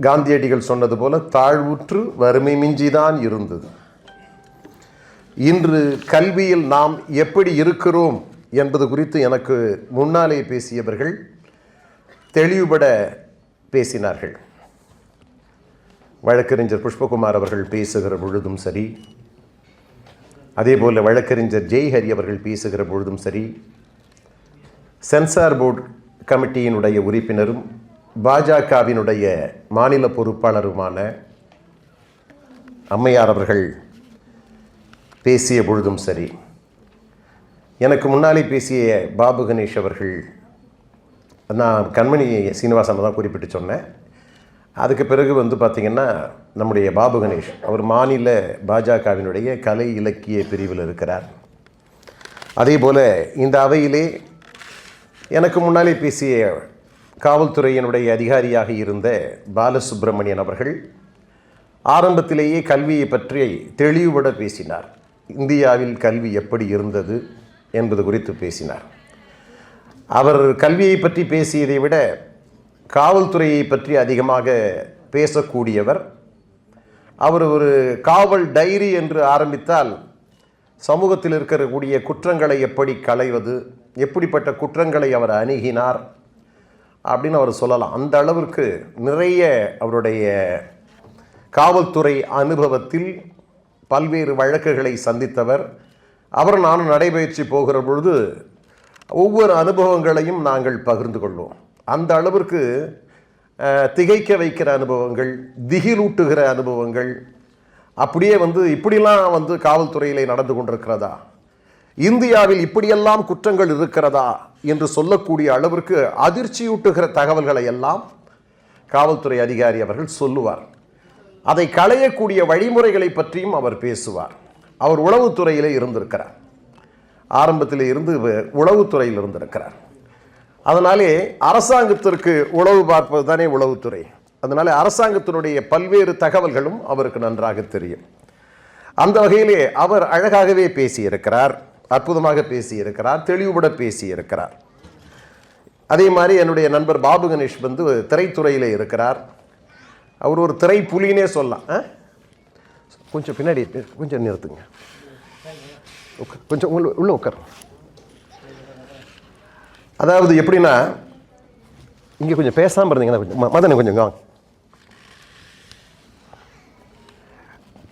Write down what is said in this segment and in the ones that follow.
காந்தியடிகள் சொன்னது போல தாழ்வுற்று வறுமை மிஞ்சிதான் இருந்தது. இன்று கல்வியில் நாம் எப்படி இருக்கிறோம் என்பது குறித்து எனக்கு முன்னாலே பேசியவர்கள் தெளிவுபட பேசினார்கள். வழக்கறிஞர் புஷ்பகுமார் அவர்கள் பேசுகிற பொழுதும் சரி, அதேபோல் வழக்கறிஞர் ஜெய்ஹரி அவர்கள் பேசுகிற பொழுதும் சரி, சென்சார் போர்டு கமிட்டியினுடைய உறுப்பினரும் பாஜகவினுடைய மாநில பொறுப்பாளருமான அம்மையார் அவர்கள் பேசிய பொழுதும் சரி, எனக்கு முன்னாலே பேசிய பாபு கணேஷ் அவர்கள், நான் கண்மணி சீனிவாசன் தான் குறிப்பிட்டு சொன்னேன். அதுக்கு பிறகு பார்த்திங்கன்னா நம்முடைய பாபு கணேஷ் அவர் மாநில பாஜகவினுடைய கலை இலக்கிய பிரிவில் இருக்கிறார். அதே போல் இந்த அவையிலே எனக்கு முன்னாலே பேசிய காவல்துறையினுடைய அதிகாரியாக இருந்த பாலசுப்ரமணியன் அவர்கள் ஆரம்பத்திலேயே கல்வியை பற்றி தெளிவுபட பேசினார். இந்தியாவில் கல்வி எப்படி இருந்தது என்பது குறித்து பேசினார். அவர் கல்வியை பற்றி பேசியதை விட காவல்துறையை பற்றி அதிகமாக பேசக்கூடியவர். அவர் ஒரு காவல் டைரி என்று ஆரம்பித்தால் சமூகத்தில் இருக்கக்கூடிய குற்றங்களை எப்படி களைவது, எப்படிப்பட்ட குற்றங்களை அவர் அணுகினார் அப்படின்னு அவர் சொல்லலாம். அந்த அளவிற்கு நிறைய அவருடைய காவல்துறை அனுபவத்தில் பல்வேறு வழக்குகளை சந்தித்தவர். அவர் நானும் நடைபயிற்சி போகிற பொழுது ஒவ்வொரு அனுபவங்களையும் நாங்கள் பகிர்ந்து கொள்வோம். அந்த அளவிற்கு திகைக்க வைக்கிற அனுபவங்கள், திகிலூட்டுகிற அனுபவங்கள், அப்படியே இப்படிலாம் காவல்துறையிலே நடந்து கொண்டிருக்கிறதா, இந்தியாவில் இப்படியெல்லாம் குற்றங்கள் இருக்கிறதா என்று சொல்லக்கூடிய அளவிற்கு அதிர்ச்சியூட்டுகிற தகவல்களை எல்லாம் காவல்துறை அதிகாரி அவர்கள் சொல்லுவார். அதை களையக்கூடிய வழிமுறைகளை பற்றியும் அவர் பேசுவார். அவர் உளவுத்துறையிலே இருந்திருக்கிறார், ஆரம்பத்தில் இருந்து உளவுத்துறையில் இருந்திருக்கிறார். அதனாலே அரசாங்கத்திற்கு உளவு பார்ப்பது தானே உளவுத்துறை. அதனால அரசாங்கத்தினுடைய பல்வேறு தகவல்களும் அவருக்கு நன்றாக தெரியும். அந்த வகையிலே அவர் அழகாகவே பேசியிருக்கிறார், அற்புதமாக பேசியிருக்கிறார், தெளிவுபட பேசியிருக்கிறார். அதே மாதிரி என்னுடைய நண்பர் பாபு கணேஷ் திரைத்துறையில் இருக்கிறார். அவர் ஒரு திரை புலினே சொல்லலாம். கொஞ்சம் பின்னாடி கொஞ்சம் நிறுத்துங்க, கொஞ்சம் உள்ள உட்கார். அதாவது எப்படின்னா, இங்கே கொஞ்சம் பேசாமல் இருந்தீங்கன்னா கொஞ்சம் மதனை கொஞ்சம்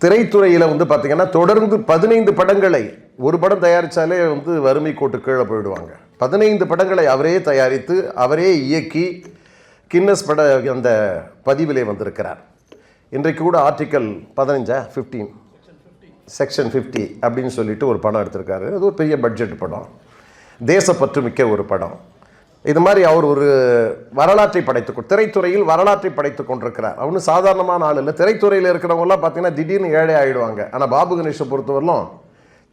திரைத்துறையில் பார்த்தீங்கன்னா தொடர்ந்து 15 படங்களை, ஒரு படம் தயாரித்தாலே வறுமை கோட்டு கீழே போயிடுவாங்க. 15 படங்களை அவரே தயாரித்து அவரே இயக்கி கின்னஸ் பட அந்த பதிவிலே வந்திருக்கிறார். இன்றைக்கு கூட ஆர்டிக்கல் 15 செக்ஷன் 50 அப்படின்னு சொல்லிட்டு ஒரு படம் எடுத்திருக்காரு. அது ஒரு பெரிய பட்ஜெட் படம், தேசப்பற்று மிக்க ஒரு படம். இது மாதிரி அவர் ஒரு வரலாற்றை திரைத்துறையில் வரலாற்றை படைத்து கொண்டிருக்கிறார். அவனு சாதாரணமான ஆள் இல்லை. திரைத்துறையில் இருக்கிறவங்கலாம் பார்த்தீங்கன்னா திடீர்னு ஏழை ஆகிடுவாங்க. ஆனால் பாபு கணேஷை பொறுத்தவரையிலும்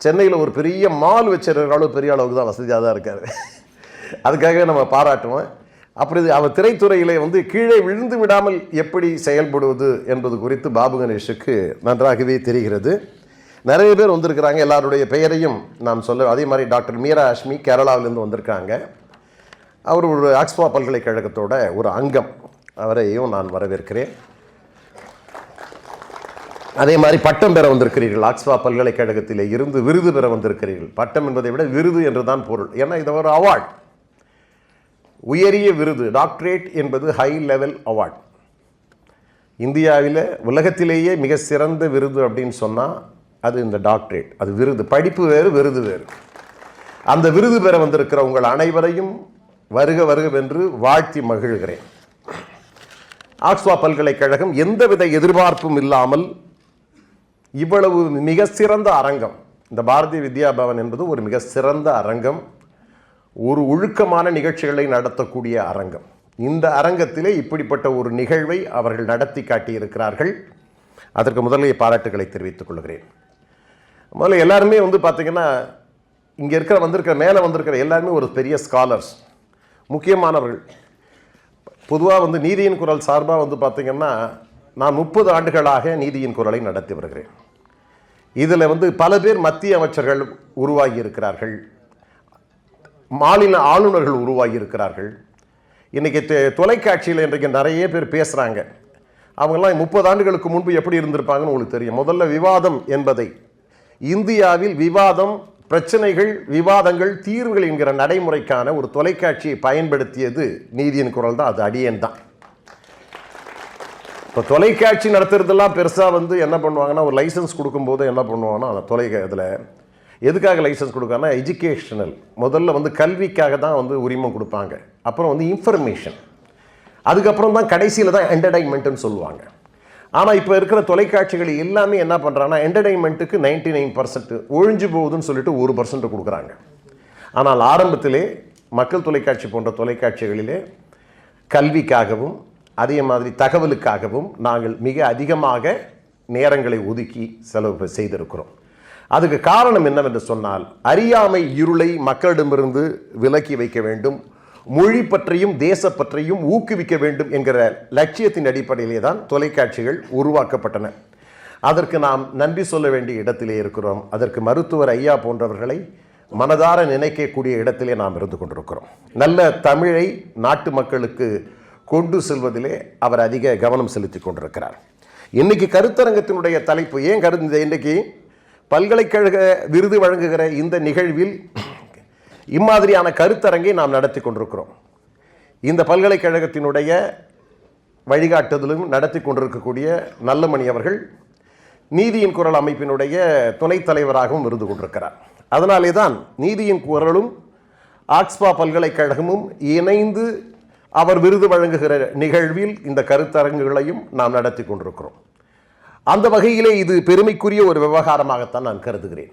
சென்னையில் ஒரு பெரிய மால் வச்சிருக்கிற அளவு பெரிய அளவுக்கு தான் வசதியாக தான் இருக்கார். அதுக்காகவே நம்ம பாராட்டுவோம். அப்படி அவர் திரைத்துறையிலே கீழே விழுந்து விடாமல் எப்படி செயல்படுவது என்பது குறித்து பாபு கணேஷுக்கு நன்றாகவே தெரிகிறது. நிறைய பேர் வந்திருக்கிறாங்க, எல்லாருடைய பெயரையும் நாம் சொல்ல. அதே மாதிரி டாக்டர் மீரா அஷ்மி கேரளாவிலேருந்து வந்திருக்காங்க. அவர் ஒரு ஆக்ஸ்பா பல்கலைக்கழகத்தோட ஒரு அங்கம், அவரையும் நான் வரவேற்கிறேன். அதே மாதிரி பட்டம் பெற வந்திருக்கிறீர்கள், ஆக்ஸ்பா பல்கலைக்கழகத்தில் இருந்து விருது பெற வந்திருக்கிறீர்கள். பட்டம் என்பதை விட விருது என்று தான் பொருள். ஏன்னா இது ஒரு அவார்டு, உயரிய விருது. டாக்டரேட் என்பது ஹை லெவல் அவார்டு. இந்தியாவில் உலகத்திலேயே மிக சிறந்த விருது அப்படின்னு சொன்னால் அது இந்த டாக்டரேட். அது விருது, படிப்பு வேறு, விருது வேறு. அந்த விருது பெற வந்திருக்கிற உங்கள் அனைவரையும் வருக வருகவென்று வாழ்த்தி மகிழ்கிறேன். ஆக்ஸ்பா பல்கலைக்கழகம் எந்தவித எதிர்பார்ப்பும் இல்லாமல் இவ்வளவு மிக சிறந்த அரங்கம், இந்த பாரதிய வித்யா பவன் என்பது ஒரு மிக சிறந்த அரங்கம், ஒரு ஒழுக்கமான நிகழ்ச்சிகளை நடத்தக்கூடிய அரங்கம். இந்த அரங்கத்திலே இப்படிப்பட்ட ஒரு நிகழ்வை அவர்கள் நடத்தி காட்டியிருக்கிறார்கள். அதற்கு முதலே பாராட்டுகளை தெரிவித்துக் கொள்கிறேன். முதல்ல எல்லாருமே பார்த்தீங்கன்னா இங்கே வந்திருக்கிற மேலே வந்திருக்கிற எல்லாருமே ஒரு பெரிய ஸ்காலர்ஸ், முக்கியமானவர்கள். பொதுவாக நீதியின் குரல் சார்பாக பார்த்தீங்கன்னா நான் 30 ஆண்டுகளாக நீதியின் குரலை நடத்தி வருகிறேன். இதில் பல பேர் மத்திய அமைச்சர்கள் உருவாகி இருக்கிறார்கள், மாநில ஆளுநர்கள் உருவாகி இருக்கிறார்கள். இன்றைக்கி தொலைக்காட்சியில் இன்றைக்கு நிறைய பேர் பேசுகிறாங்க. அவங்கெல்லாம் 30 ஆண்டுகளுக்கு முன்பு எப்படி இருந்திருப்பாங்கன்னு உங்களுக்கு தெரியும். முதல்ல விவாதம் என்பதை, இந்தியாவில் விவாதம், பிரச்சனைகள், விவாதங்கள், தீர்வுகள் என்கிற நடைமுறைக்கான ஒரு தொலைக்காட்சியை பயன்படுத்தியது நீதியின் குரல் தான். அது அடியேன் தான். இப்போ தொலைக்காட்சி நடத்துறதெல்லாம் பெருசாக என்ன பண்ணுவாங்கன்னா, ஒரு லைசன்ஸ் கொடுக்கும்போது என்ன பண்ணுவாங்கன்னா, அந்த இதில் எதுக்காக லைசன்ஸ் கொடுக்காங்கன்னா எஜுகேஷனல், முதல்ல கல்விக்காக தான் உரிமம் கொடுப்பாங்க. அப்புறம் இன்ஃபர்மேஷன், அதுக்கப்புறம் தான் கடைசியில் தான் என்டர்டைன்மெண்ட்டுன்னு சொல்லுவாங்க. ஆனால் இப்போ இருக்கிற தொலைக்காட்சிகள் எல்லாமே என்ன பண்ணுறாங்கன்னா, என்டர்டைன்மெண்ட்டுக்கு 99% ஒழிஞ்சு போகுதுன்னு சொல்லிட்டு 1% கொடுக்குறாங்க. ஆனால் ஆரம்பத்திலே மக்கள் தொலைக்காட்சி போன்ற தொலைக்காட்சிகளிலே கல்விக்காகவும் அதே மாதிரி தகவலுக்காகவும் நாங்கள் மிக அதிகமாக நேரங்களை ஒதுக்கி செலவு செய்திருக்கிறோம். அதுக்கு காரணம் என்னவென்று சொன்னால், அறியாமை இருளை மக்களிடமிருந்து விலக்கி வைக்க வேண்டும், மொழி பற்றியும் தேசப்பற்றியும் ஊக்குவிக்க வேண்டும் என்கிற லட்சியத்தின் அடிப்படையிலே தான் தொலைக்காட்சிகள் உருவாக்கப்பட்டன. அதற்கு நாம் நன்றி சொல்ல வேண்டிய இடத்திலே இருக்கிறோம். அதற்கு மருத்துவர் ஐயா போன்றவர்களை மனதார நினைக்கக்கூடிய இடத்திலே நாம் இருந்து கொண்டிருக்கிறோம். நல்ல தமிழை நாட்டு மக்களுக்கு கொண்டு செல்வதிலே அவர் அதிக கவனம் செலுத்தி கொண்டிருக்கிறார். இன்னைக்கு கருத்தரங்கத்தினுடைய தலைப்பு ஏன் இன்றைக்கு பல்கலைக்கழக விருது வழங்குகிற இந்த நிகழ்வில் இம்மாதிரியான கருத்தரங்கை நாம் நடத்தி கொண்டிருக்கிறோம். இந்த பல்கலைக்கழகத்தினுடைய வழிகாட்டுதலும் நடத்தி கொண்டிருக்கக்கூடிய நல்லமணி அவர்கள் நீதியின் குரல் அமைப்பினுடைய துணைத் தலைவராகவும் இருந்து கொண்டிருக்கிறார். அதனாலே தான் நீதியின் குரலும் ஆக்ஸ்பா பல்கலைக்கழகமும் இணைந்து அவர் விருது வழங்குகிற நிகழ்வில் இந்த கருத்தரங்குகளையும் நாம் நடத்தி கொண்டிருக்கிறோம். அந்த வகையிலே இது பெருமைக்குரிய ஒரு விவகாரமாகத்தான் நான் கருதுகிறேன்.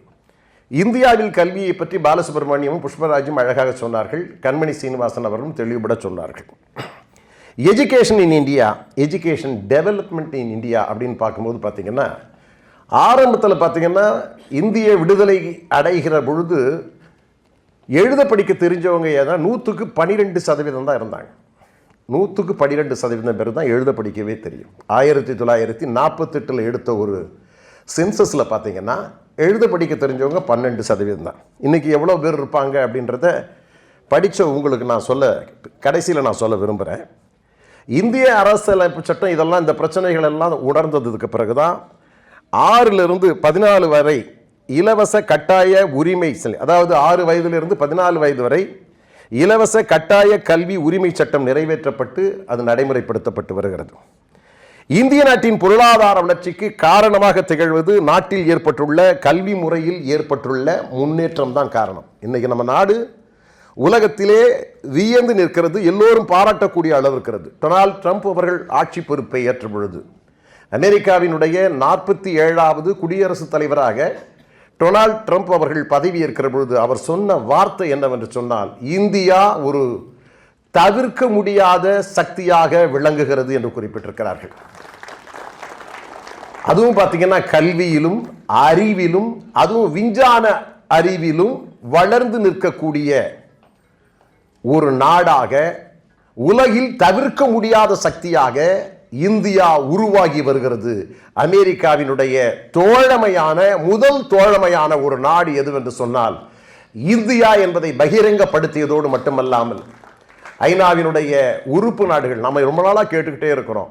இந்தியாவில் கல்வியை பற்றி பாலசுப்ரமணியமும் புஷ்பராஜும் அழகாக சொன்னார்கள், கண்மணி சீனிவாசன் அவர்களும் தெளிவுபட சொன்னார்கள். Education in India, education development in India அப்படின்னு பார்க்கும்போது பார்த்தீங்கன்னா, ஆரம்பத்தில் பார்த்தீங்கன்னா இந்திய விடுதலை அடைகிற பொழுது எழுத படிக்க தெரிஞ்சவங்க ஏதாவது 100க்கு 12% தான் இருந்தாங்க. 100க்கு 12% பேர் தான் எழுத படிக்கவே தெரியும். 1948 எடுத்த ஒரு சென்சஸில் பார்த்தீங்கன்னா எழுத படிக்க தெரிஞ்சவங்க 12% தான். இன்றைக்கி எவ்வளோ பேர் இருப்பாங்க அப்படின்றத படித்த உங்களுக்கு நான் கடைசியில் நான் சொல்ல விரும்புகிறேன். இந்திய அரசியலமைப்பு சட்டம் இதெல்லாம் இந்த பிரச்சனைகள் எல்லாம் உணர்ந்ததுக்கு பிறகு தான் 6லிருந்து 14 வரை இலவச கட்டாய உரிமை, அதாவது 6 வயதிலிருந்து 14 வயது வரை இலவச கட்டாய கல்வி உரிமை சட்டம் நிறைவேற்றப்பட்டு அது நடைமுறைப்படுத்தப்பட்டு வருகிறது. இந்திய நாட்டின் பொருளாதார வளர்ச்சிக்கு காரணமாக திகழ்வது நாட்டில் ஏற்பட்டுள்ள கல்வி முறையில் ஏற்பட்டுள்ள முன்னேற்றம் தான் காரணம். இன்னைக்கு நம்ம நாடு உலகத்திலே வியந்து நிற்கிறது, எல்லோரும் பாராட்டக்கூடிய அளவு இருக்கிறது. டொனால்ட் ட்ரம்ப் அவர்கள் ஆட்சி பொறுப்பை ஏற்ற பொழுது அமெரிக்காவினுடைய 47வது குடியரசுத் தலைவராக டொனால்ட் ட்ரம்ப் அவர்கள் பதவியேற்கிற பொழுது அவர் சொன்ன வார்த்தை என்னவென்று சொன்னால், இந்தியா ஒரு தவிர்க்க முடியாத சக்தியாக விளங்குகிறது என்று குறிப்பிட்டிருக்கிறார்கள். அதுவும் பார்த்தீங்கன்னா கல்வியிலும் அறிவிலும் அதுவும் விஞ்ஞான அறிவிலும் வளர்ந்து நிற்கக்கூடிய ஒரு நாடாக, உலகில் தவிர்க்க முடியாத சக்தியாக இந்தியா உருவாகி வருகிறது. அமெரிக்காவினுடைய முதல் தோழமையான ஒரு நாடு எதுவென்று சொன்னால் இந்தியா என்பதை பகிரங்கப்படுத்தியதோடு மட்டுமல்லாமல் ஐநாவினுடைய உறுப்பு நாடுகள் நம்ம ரொம்ப நாளாக கேட்டுக்கிட்டே இருக்கிறோம்,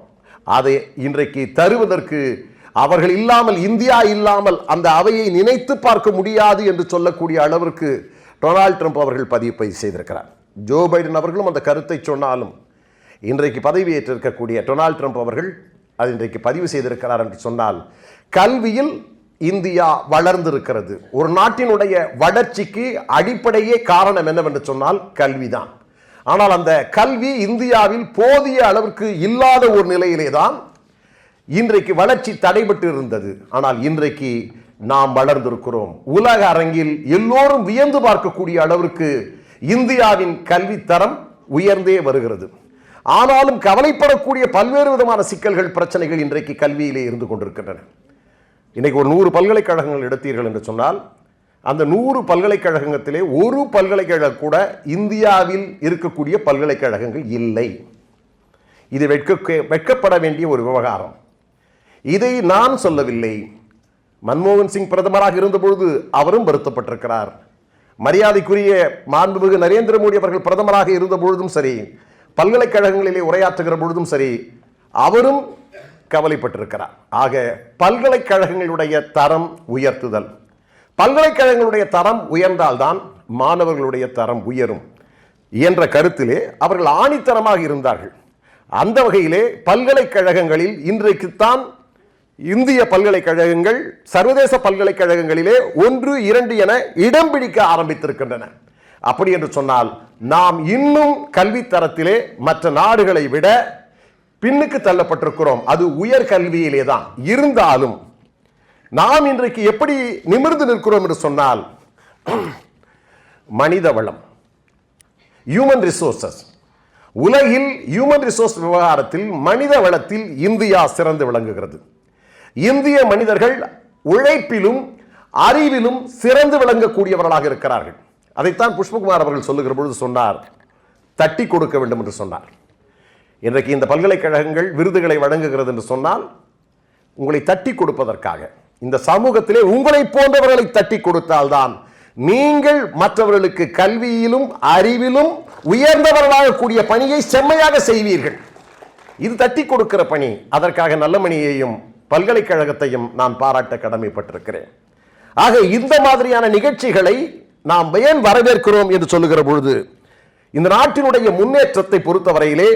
அதை இன்றைக்கு தருவதற்கு அவர்கள் இல்லாமல், இந்தியா இல்லாமல் அந்த அவையை நினைத்து பார்க்க முடியாது என்று சொல்லக்கூடிய அளவிற்கு டொனால்ட் ட்ரம்ப் அவர்கள் பதிவு செய்திருக்கிறார். ஜோ பைடன் அவர்களும் அந்த கருத்தை சொன்னாலும் இன்றைக்கு பதவியேற்றிருக்கக்கூடிய டொனால்ட் ட்ரம்ப் அவர்கள் அது இன்றைக்கு பதிவு செய்திருக்கிறார் என்று சொன்னால், கல்வியில் இந்தியா வளர்ந்திருக்கிறது. ஒரு நாட்டினுடைய வளர்ச்சிக்கு அடிப்படையே காரணம் என்னவென்று சொன்னால் கல்விதான். ஆனால் அந்த கல்வி இந்தியாவில் போதிய அளவிற்கு இல்லாத ஒரு நிலையிலே தான் இன்றைக்கு வளர்ச்சி தடைபட்டு இருந்தது. ஆனால் இன்றைக்கு நாம் வளர்ந்திருக்கிறோம். உலக அரங்கில் எல்லோரும் வியந்து பார்க்கக்கூடிய அளவிற்கு இந்தியாவின் கல்வி தரம் உயர்ந்தே வருகிறது. ஆனாலும் கவலைப்படக்கூடிய பல்வேறு விதமான சிக்கல்கள், பிரச்சனைகள் இன்றைக்கு கல்வியிலே இருந்து கொண்டிருக்கின்றன. இன்னைக்கு ஒரு 100 பல்கலைக்கழகங்கள் எடுத்தீர்கள் என்று சொன்னால் அந்த 100 பல்கலைக்கழகத்திலே ஒரு பல்கலைக்கழகம் கூட இந்தியாவில் இருக்கக்கூடிய பல்கலைக்கழகங்கள் இல்லை. இது வெட்கப்பட வேண்டிய ஒரு விவகாரம். இதை நான் சொல்லவில்லை. மன்மோகன் சிங் பிரதமராக இருந்தபொழுது அவரும் வருத்தப்பட்டிருக்கிறார். மரியாதைக்குரிய மாண்புமிகு நரேந்திர மோடி அவர்கள் பிரதமராக இருந்த பொழுதும் சரி, பல்கலைக்கழகங்களிலே உரையாற்றுகிற பொழுதும் சரி, அவரும் கவலைப்பட்டிருக்கிறார். ஆக பல்கலைக்கழகங்களுடைய தரம் உயர்த்துதல், பல்கலைக்கழகங்களுடைய தரம் உயர்ந்தால்தான் மாணவர்களுடைய தரம் உயரும் என்ற கருத்திலே அவர்கள் ஆணித்தரமாக இருந்தார்கள். அந்த வகையிலே பல்கலைக்கழகங்களில் இன்றைக்குத்தான் இந்திய பல்கலைக்கழகங்கள் சர்வதேச பல்கலைக்கழகங்களிலே 1, 2 என இடம் பிடிக்க ஆரம்பித்திருக்கின்றன. அப்படி என்று சொன்னால் நாம் இன்னும் கல்வித்தரத்திலே மற்ற நாடுகளை விட பின்னுக்கு தள்ளப்பட்டிருக்கிறோம். அது உயர்கல்வியிலே தான் இருந்தாலும் நாம் இன்றைக்கு எப்படி நிமிர்ந்து நிற்கிறோம் என்று சொன்னால், மனித வளம், ஹியூமன் ரிசோர்சஸ், உலகில் ஹியூமன் ரிசோர்ஸ் விவகாரத்தில் மனித வளத்தில் இந்தியா சிறந்து விளங்குகிறது. இந்திய மனிதர்கள் உழைப்பிலும் அறிவிலும் சிறந்து விளங்கக்கூடியவர்களாக இருக்கிறார்கள். அதைத்தான் புஷ்பகுமார் அவர்கள் சொல்லுகிற பொழுது சொன்னார், தட்டி கொடுக்க வேண்டும் என்று சொன்னார். இன்றைக்கு இந்த பல்கலைக்கழகங்கள் விருதுகளை வழங்குகிறது என்று சொன்னால் உங்களை தட்டி கொடுப்பதற்காக, இந்த சமூகத்திலே உங்களை போன்றவர்களை தட்டி கொடுத்தால்தான் நீங்கள் மற்றவர்களுக்கு கல்வியிலும் அறிவிலும் உயர்ந்தவர்களாக கூடிய பணியை செம்மையாக செய்வீர்கள். இது தட்டி கொடுக்கிற பணி. அதற்காக நல்லமணியையும் பல்கலைக்கழகத்தையும் நான் பாராட்ட கடமைப்பட்டிருக்கிறேன். ஆக இந்த மாதிரியான நிகழ்ச்சிகளை நாம் ஏன் வரவேற்கிறோம் என்று சொல்லுகிற பொழுது, இந்த நாட்டினுடைய முன்னேற்றத்தை பொறுத்தவரையிலே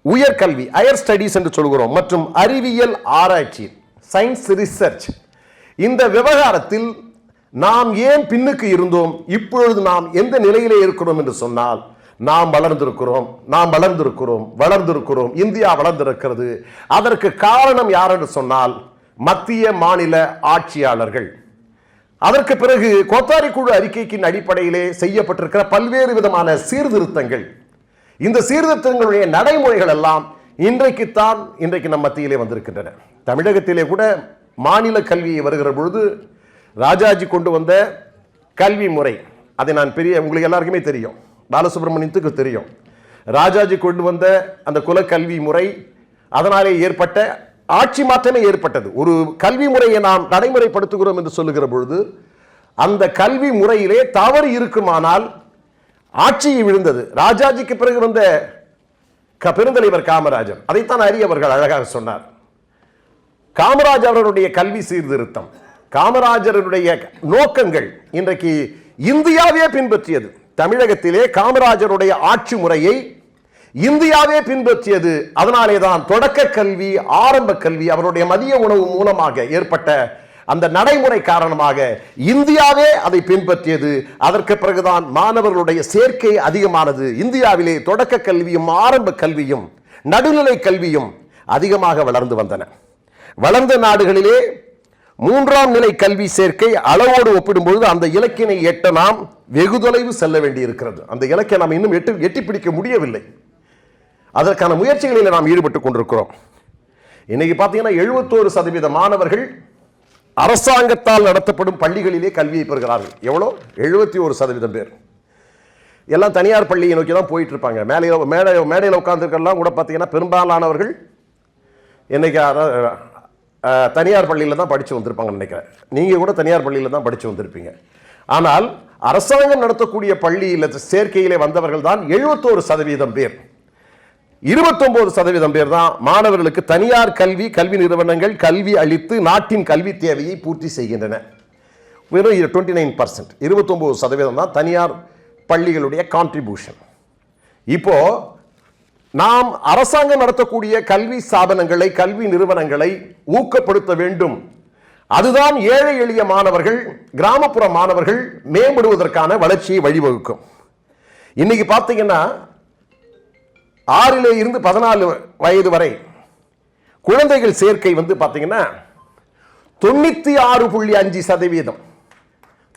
உயர்கல்வி, ஹையர் ஸ்டடீஸ் என்று சொல்கிறோம், மற்றும் அறிவியல் ஆராய்ச்சி, சயின்ஸ் ரிசர்ச், இந்த விவகாரத்தில் நாம் ஏன் பின்னுக்கு இருந்தோம், இப்பொழுது நாம் எந்த நிலையிலே இருக்கிறோம் என்று சொன்னால், நாம் வளர்ந்திருக்கிறோம். இந்தியா வளர்ந்திருக்கிறது. அதற்கு காரணம் யார் என்று சொன்னால் மத்திய மாநில ஆட்சியாளர்கள். அதற்கு பிறகு கோத்தாரி குழு அறிக்கையின் அடிப்படையிலே செய்யப்பட்டிருக்கிற பல்வேறு விதமான சீர்திருத்தங்கள், இந்த சீர்திருத்தங்களுடைய நடைமுறைகள் எல்லாம் இன்றைக்கு நம் மத்தியிலே வந்திருக்கின்றன. தமிழகத்திலே கூட மாநில கல்வியை வருகிற பொழுது ராஜாஜி கொண்டு வந்த கல்வி முறை, அதை நான் உங்களுக்கு எல்லாருக்குமே தெரியும், பாலசுப்ரமணியத்துக்கு தெரியும். ராஜாஜி கொண்டு வந்த அந்த குலக்கல்வி முறை, அதனாலே ஏற்பட்ட ஆட்சி மாற்றமே ஏற்பட்டது. ஒரு கல்வி முறையை நாம் நடைமுறைப்படுத்துகிறோம் என்று சொல்லுகிற பொழுது அந்த கல்வி முறையிலே தவறு இருக்குமானால் ஆட்சியை விழுந்தது. ராஜாஜிக்கு பிறகு வந்த பெருந்தலைவர் காமராஜர், அதைத்தான் அவர்கள் அழகாக சொன்னார். காமராஜர் அவர்களுடைய கல்வி சீர்திருத்தம், காமராஜருடைய நோக்கங்கள் இன்றைக்கு இந்தியாவே பின்பற்றியது. தமிழகத்திலே காமராஜருடைய ஆட்சி முறையை இந்தியாவே பின்பற்றியது. அதனாலே தான் தொடக்க கல்வி, ஆரம்ப கல்வி, அவருடைய மதிய உணவு மூலமாக ஏற்பட்ட அந்த நடைமுறை காரணமாக இந்தியாவே அதை பின்பற்றியது. அதற்கு பிறகுதான் மாணவர்களுடைய சேர்க்கை அதிகமானது. இந்தியாவிலே தொடக்க கல்வியும் ஆரம்ப கல்வியும் நடுநிலை கல்வியும் அதிகமாக வளர்ந்து வந்தன. வளர்ந்த நாடுகளிலே 3ஆம் நிலை கல்வி சேர்க்கை அளவோடு ஒப்பிடும்பொழுது அந்த இலக்கினை எட்ட நாம் வெகு தொலைவு செல்ல வேண்டி இருக்கிறது. அந்த இலக்கை நாம் இன்னும் எட்டி பிடிக்க முடியவில்லை. அதற்கான முயற்சிகளில் நாம் ஈடுபட்டுக் கொண்டிருக்கிறோம். இன்னைக்கு பார்த்தீங்கன்னா 71% மாணவர்கள் அரசாங்கத்தால் நடத்தப்படும் பள்ளிகளிலே கல்வியை பெறுகிறார்கள். எவ்வளோ? 71% பேர். எல்லாம் தனியார் பள்ளியை நோக்கி தான் போயிட்டு இருப்பாங்க. மேடையில் உட்கார்ந்துருக்கலாம் கூட பார்த்தீங்கன்னா பெரும்பாலானவர்கள் இன்னைக்கு தனியார் பள்ளியில் தான் படித்து வந்திருப்பாங்கன்னு நினைக்கிறேன். நீங்கள் கூட தனியார் பள்ளியில் தான் படித்து வந்திருப்பீங்க. ஆனால் அரசாங்கம் நடத்தக்கூடிய பள்ளியில் சேர்க்கையிலே வந்தவர்கள் தான் 71% பேர். 29% பேர் தான் மாணவர்களுக்கு தனியார் கல்வி நிறுவனங்கள் கல்வி அளித்து நாட்டின் கல்வி தேவையை பூர்த்தி செய்கின்றன. வெறும் 29%, 29% தான் தனியார் பள்ளிகளுடைய கான்ட்ரிபியூஷன். இப்போ நாம் அரசாங்கம் நடத்தக்கூடிய கல்வி ஸ்தாபனங்களை, கல்வி நிறுவனங்களை ஊக்கப்படுத்த வேண்டும். அதுதான் ஏழை எளிய மாணவர்கள், கிராமப்புற மாணவர்கள் மேம்படுவதற்கான வளர்ச்சியை வழிவகுக்கும். இன்னைக்கு பார்த்தீங்கன்னா 6 இருந்து 14 வயது வரை குழந்தைகள் சேர்க்கை பார்த்தீங்கன்னா 96.5%.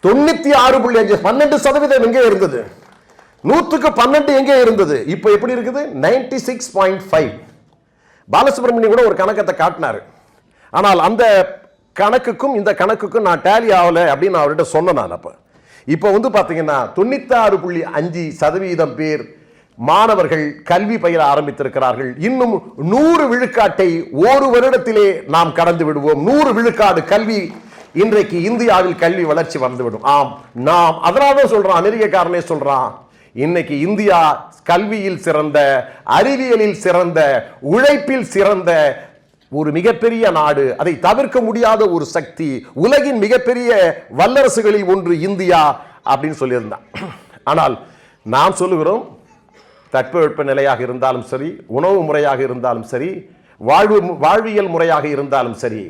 96.5, 12% எங்கே இருந்தது? 100க்கு 12 எங்கே இருந்தது? இப்போ எப்படி இருக்குது? 96.5. பாலசுப்ரமணியம் கூட ஒரு கணக்கத்தை காட்டினார். ஆனால் அந்த கணக்குக்கும் இந்த கணக்குக்கும் நான் டேலி ஆகலை அப்படின்னு அவர்கிட்ட சொன்னேன் நான். இப்போ பார்த்தீங்கன்னா 96.5% பேர் மாணவர்கள் கல்வி பயில ஆரம்பித்திருக்கிறார்கள். இன்னும் 100 விழுக்காட்டை ஒரு வருடத்திலே நாம் கடந்து விடுவோம். 100 விழுக்காடு கல்வி இன்றைக்கு இந்தியாவில் கல்வி வளர்ச்சி வந்துவிடும். ஆம், நாம் அதனால சொல்றோம், அமெரிக்காரனே சொல்றான், இன்னைக்கு இந்தியா கல்வியில் சிறந்த, அறிவியலில் சிறந்த, உழைப்பில் சிறந்த ஒரு மிகப்பெரிய நாடு, அதை தவிர்க்க முடியாத ஒரு சக்தி, உலகின் மிகப்பெரிய வல்லரசுகளில் ஒன்று இந்தியா அப்படின்னு சொல்லியிருந்தான். ஆனால் நாம் சொல்லுகிறோம், தட்பவெப்ப நிலையாக இருந்தாலும் சரி, உணவு முறையாக இருந்தாலும் சரி, வாழ்வியல் முறையாக இருந்தாலும் சரி,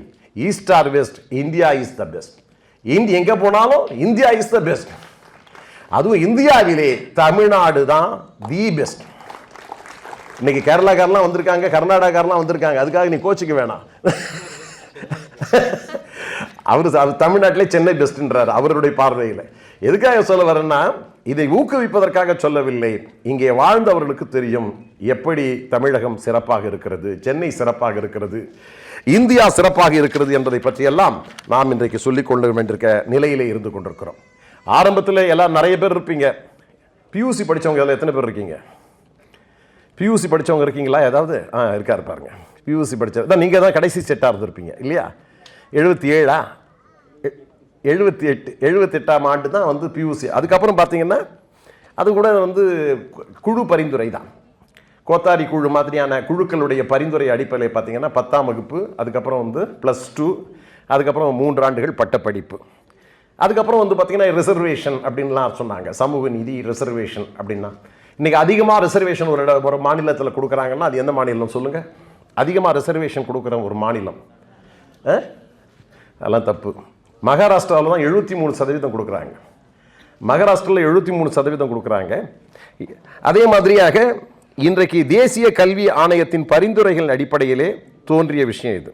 east or west, India is the best. எங்க போனாலும் இந்தியா இஸ் த பெஸ்ட். அதுவும் இந்தியாவிலே தமிழ்நாடு தான் தி பெஸ்ட். இன்னைக்கு கேரளாக்காரெல்லாம் வந்திருக்காங்க, கர்நாடகாரெல்லாம் வந்திருக்காங்க, அதுக்காக நீ கோச்சிக்க வேணாம். அவர் தமிழ்நாட்டிலே சென்னை பெஸ்ட்ன்றார் அவருடைய பார்வையில். எதுக்காக சொல்ல வரேன்னா, இதை ஊக்குவிப்பதற்காக சொல்லவில்லை. இங்கே வாழ்ந்தவர்களுக்கு தெரியும் எப்படி தமிழகம் சிறப்பாக இருக்கிறது, சென்னை சிறப்பாக இருக்கிறது, இந்தியா சிறப்பாக இருக்கிறது என்பதை பற்றியெல்லாம் நாம் இன்றைக்கு சொல்லிக் கொள்ள வேண்டியிருக்க நிலையிலே இருந்து கொண்டிருக்கிறோம். ஆரம்பத்தில் எல்லாம் நிறைய பேர் இருப்பீங்க. பியூசி படித்தவங்க எல்லாம் எத்தனை பேர் இருக்கீங்க? பியூசி படித்தவங்க இருக்கீங்களா? ஏதாவது இருக்காரு பாருங்க. பியூசி படித்த நீங்கள் தான் கடைசி செட்டாக இருந்திருப்பீங்க இல்லையா? 77 78ஆம் ஆண்டு தான் வந்து பியூசி. அதுக்கப்புறம் பார்த்தீங்கன்னா அது கூட வந்து குழு பரிந்துரை தான், கோத்தாரி குழு மாதிரியான குழுக்களுடைய பரிந்துரை அடிப்படையில் பார்த்தீங்கன்னா 10ஆம் வகுப்பு, அதுக்கப்புறம் வந்து +2, அதுக்கப்புறம் 3 ஆண்டுகள் பட்டப்படிப்பு, அதுக்கப்புறம் வந்து பார்த்தீங்கன்னா ரிசர்வேஷன் அப்படின்லாம் சொன்னாங்க. சமூக நீதி ரிசர்வேஷன் அப்படின்னா இன்றைக்கி அதிகமாக ரிசர்வேஷன் ஒரு மாநிலத்தில் கொடுக்குறாங்கன்னா அது எந்த மாநிலம் சொல்லுங்கள்? அதிகமாக ரிசர்வேஷன் கொடுக்குற ஒரு மாநிலம் அதெல்லாம் தப்பு. மகாராஷ்டிராவில் தான் 73% கொடுக்குறாங்க. மகாராஷ்டிராவில் 73% கொடுக்குறாங்க. அதே மாதிரியாக இன்றைக்கு தேசிய கல்வி ஆணையத்தின் பரிந்துரைகளின் அடிப்படையிலே தோன்றிய விஷயம் இது.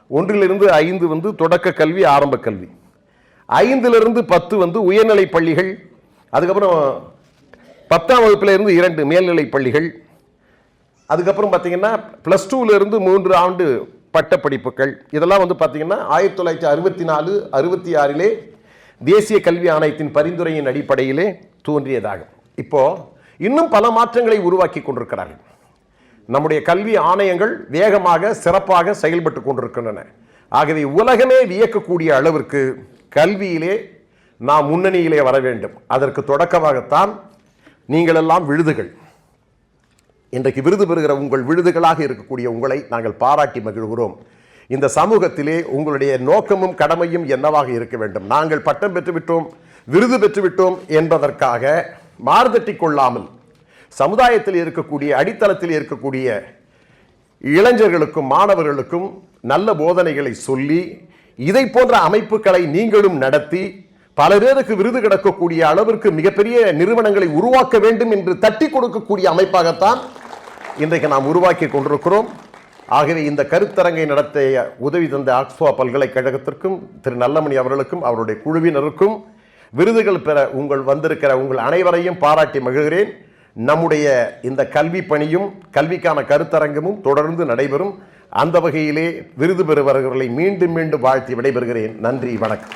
1லிருந்து 5 வந்து தொடக்க கல்வி, ஆரம்ப கல்வி, 5லிருந்து 10 வந்து உயர்நிலை பள்ளிகள், அதுக்கப்புறம் 10ஆம் வகுப்பிலிருந்து 2 மேல்நிலை பள்ளிகள், அதுக்கப்புறம் பார்த்தீங்கன்னா +2லிருந்து 3 ஆண்டு பட்டப்படிப்புகள். இதெல்லாம் வந்து பார்த்தீங்கன்னா 1964, 66 தேசிய கல்வி ஆணையத்தின் பரிந்துரையின் அடிப்படையிலே தோன்றியதாகும். இப்போ இன்னும் பல மாற்றங்களை உருவாக்கி கொண்டிருக்கிறார்கள். நம்முடைய கல்வி ஆணையங்கள் வேகமாக சிறப்பாக செயல்பட்டு கொண்டிருக்கின்றன. ஆகவே உலகமே வியக்கக்கூடிய அளவிற்கு கல்வியிலே நாம் முன்னணியிலே வர வேண்டும். அதற்கு தொடக்கமாகத்தான் நீங்களெல்லாம் விருதுகள். இன்றைக்கு விருது பெறுகிற உங்கள் விருதுகளாக இருக்கக்கூடிய உங்களை நாங்கள் பாராட்டி மகிழ்கிறோம். இந்த சமூகத்திலே உங்களுடைய நோக்கமும் கடமையும் என்னவாக இருக்க வேண்டும்? நாங்கள் பட்டம் பெற்றுவிட்டோம், விருது பெற்றுவிட்டோம் என்பதற்காக மாறுதட்டி கொள்ளாமல் சமுதாயத்தில் இருக்கக்கூடிய அடித்தளத்தில் இருக்கக்கூடிய இளைஞர்களுக்கும் மாணவர்களுக்கும் நல்ல போதனைகளை சொல்லி இதை போன்ற அமைப்புகளை நீங்களும் நடத்தி பல பேருக்கு விருது கிடைக்கக்கூடிய அளவிற்கு மிகப்பெரிய நிறுவனங்களை உருவாக்க வேண்டும் என்று தட்டி கொடுக்கக்கூடிய அமைப்பாகத்தான் இன்றைக்கு நாம் உருவாக்கி கொண்டிருக்கிறோம். ஆகவே இந்த கருத்தரங்கை நடத்திய உதவி தந்த ஆக்ஸ்போ பல்கலைக்கழகத்திற்கும் திரு நல்லமணி அவர்களுக்கும் அவருடைய குழுவினருக்கும் விருதுகள் பெற வந்திருக்கிற உங்கள் அனைவரையும் பாராட்டி மகிழ்கிறேன். நம்முடைய இந்த கல்வி பணியும் கல்விக்கான கருத்தரங்கமும் தொடர்ந்து நடைபெறும். அந்த வகையிலே விருது பெறுபவர்களை மீண்டும் மீண்டும் வாழ்த்தி விடைபெறுகிறேன். நன்றி, வணக்கம்.